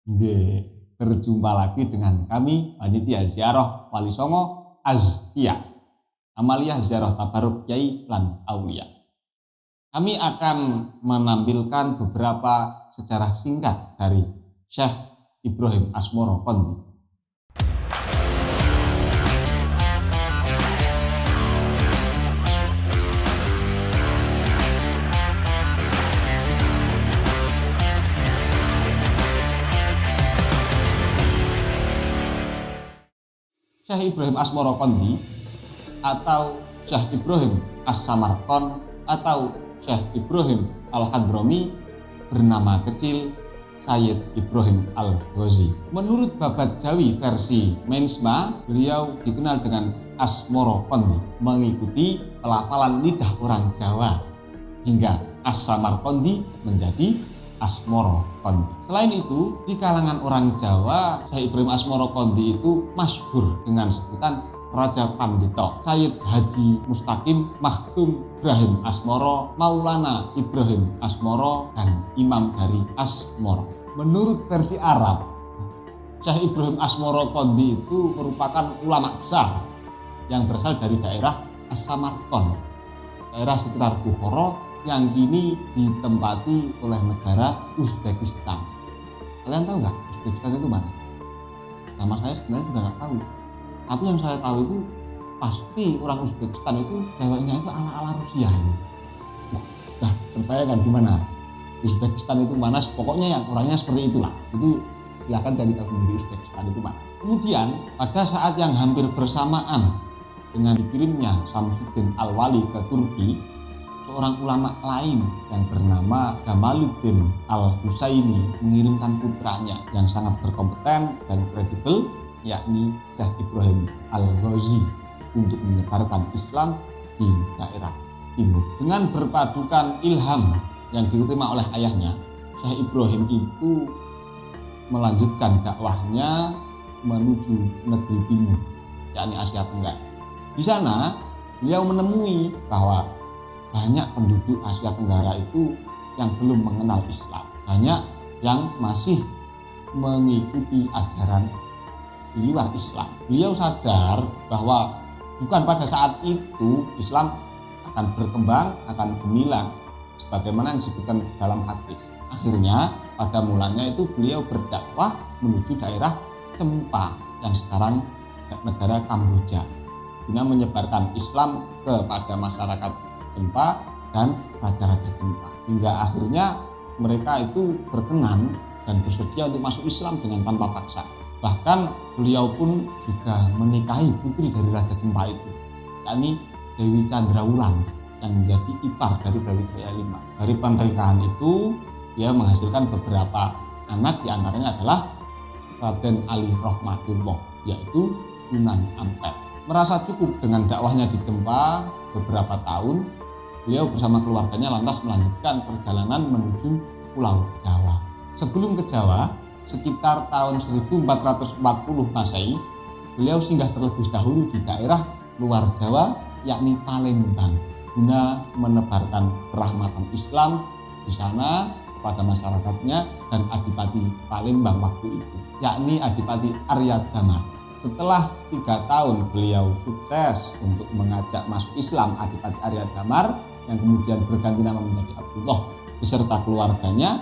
Nggih, berjumpa lagi dengan kami panitia ziarah Wali Songo Azkia, Amalia Ziarah Tabaruk Kyai lan Aulia. Kami akan menampilkan beberapa sejarah singkat dari Syekh Ibrahim Asmoro Kondi. Syekh Ibrahim Asmoro Kondi atau Syekh Ibrahim As-Samarqand atau Syekh Ibrahim Al-Hadrami bernama kecil Sayyid Ibrahim Al-Ghazi. Menurut Babat Jawi versi Mensma, beliau dikenal dengan Asmoro Kondi, mengikuti pelafalan lidah orang Jawa hingga As-Samarqandi menjadi Asmoro Kondi. Selain itu, di kalangan orang Jawa, Syekh Ibrahim Asmoro Kondi itu masyhur dengan sebutan Raja Pandito, Sayyid Haji Mustaqim Maktum Ibrahim Asmoro, Maulana Ibrahim Asmoro, dan Imam dari Asmoro. Menurut versi Arab, Syekh Ibrahim Asmoro Kondi itu merupakan ulama besar yang berasal dari daerah As-Samarqand, daerah sekitar Bukhara yang kini ditempati oleh negara Uzbekistan. Kalian tahu nggak Uzbekistan itu mana? Nama saya sebenarnya juga nggak tahu. Tapi yang saya tahu itu pasti orang Uzbekistan itu ceweknya itu ala-ala Rusia ini. Nah, terbayangkan gimana? Uzbekistan itu mana? Pokoknya yang orangnya seperti itulah. Itu silakan cari tahu sendiri Uzbekistan itu mana. Kemudian pada saat yang hampir bersamaan dengan dikirimnya Samsuddin Al-Wali ke Turki, seorang ulama lain yang bernama Jamaluddin Al-Husaini mengirimkan putranya yang sangat berkompeten dan kredibel, yakni Syekh Ibrahim Al-Ghazi, untuk menyebarkan Islam di daerah timur. Dengan berpadukan ilham yang diterima oleh ayahnya, Syekh Ibrahim itu melanjutkan dakwahnya menuju negeri timur, yakni Asia Tenggara. Di sana beliau menemui bahwa banyak penduduk Asia Tenggara itu yang belum mengenal Islam, banyak yang masih mengikuti ajaran di luar Islam. Beliau sadar bahwa bukan pada saat itu Islam akan berkembang, akan gemilang sebagaimana yang disebutkan dalam hadis. Akhirnya pada mulanya itu beliau berdakwah menuju daerah Cempa yang sekarang negara Kamboja, guna menyebarkan Islam kepada masyarakat Cempa dan raja-raja Cempa, hingga akhirnya mereka itu berkenan dan bersedia untuk masuk Islam dengan tanpa paksa. Bahkan beliau pun juga menikahi putri dari Raja Cempa itu, yakni Dewi Candrawulan yang menjadi ipar dari Brawijaya V. Dari pernikahan itu dia menghasilkan beberapa anak, diantaranya adalah Raden Ali Rohmatullah, yaitu Sunan Ampel. Merasa cukup dengan dakwahnya di Cempa beberapa tahun, beliau bersama keluarganya lantas melanjutkan perjalanan menuju Pulau Jawa. Sebelum ke Jawa, sekitar tahun 1440 Masehi, beliau singgah terlebih dahulu di daerah luar Jawa, yakni Palembang, guna menebarkan kerahmatan Islam di sana kepada masyarakatnya dan Adipati Palembang waktu itu, yakni Adipati Arya Damar. Setelah 3 tahun beliau sukses untuk mengajak masuk Islam Adipati Arya Damar, yang kemudian berganti nama menjadi Abdullah beserta keluarganya.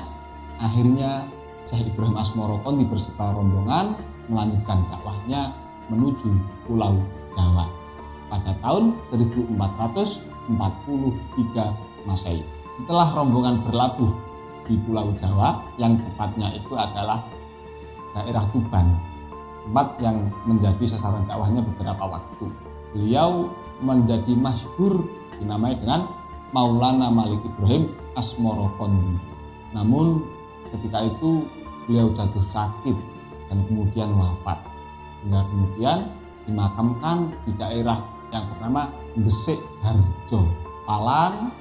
Akhirnya Syekh Ibrahim Asmoro Kondi beserta rombongan melanjutkan dakwahnya menuju Pulau Jawa pada tahun 1443 Masehi. Setelah rombongan berlabuh di Pulau Jawa, yang tepatnya itu adalah daerah Tuban, tempat yang menjadi sasaran dakwahnya beberapa waktu, beliau menjadi masyhur dinamai dengan Maulana Malik Ibrahim Asmoro Kondi. Namun ketika itu beliau jatuh sakit dan kemudian wafat, hingga kemudian dimakamkan di daerah yang bernama Gresik Harjo, Palang,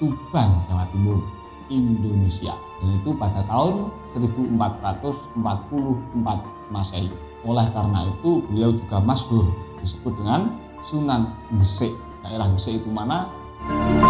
Tuban, Jawa Timur, Indonesia. Dan itu pada tahun 1444 Masehi. Oleh karena itu beliau juga masyhur disebut dengan Sunan Gresik. Daerah Gresik itu mana? Ada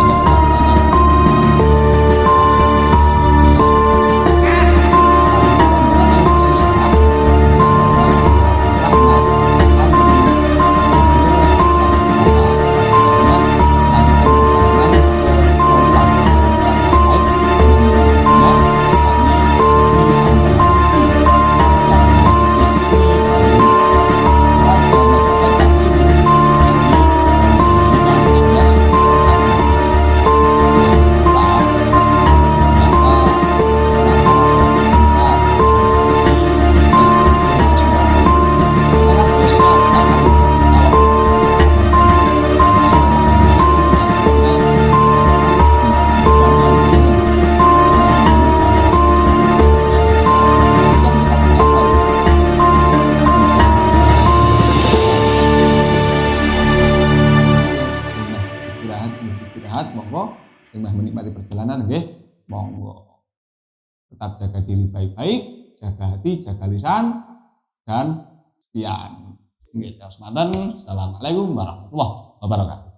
tetap jaga diri baik-baik, jaga hati, jaga lisan, dan kesetiaan. Assalamualaikum warahmatullahi wabarakatuh.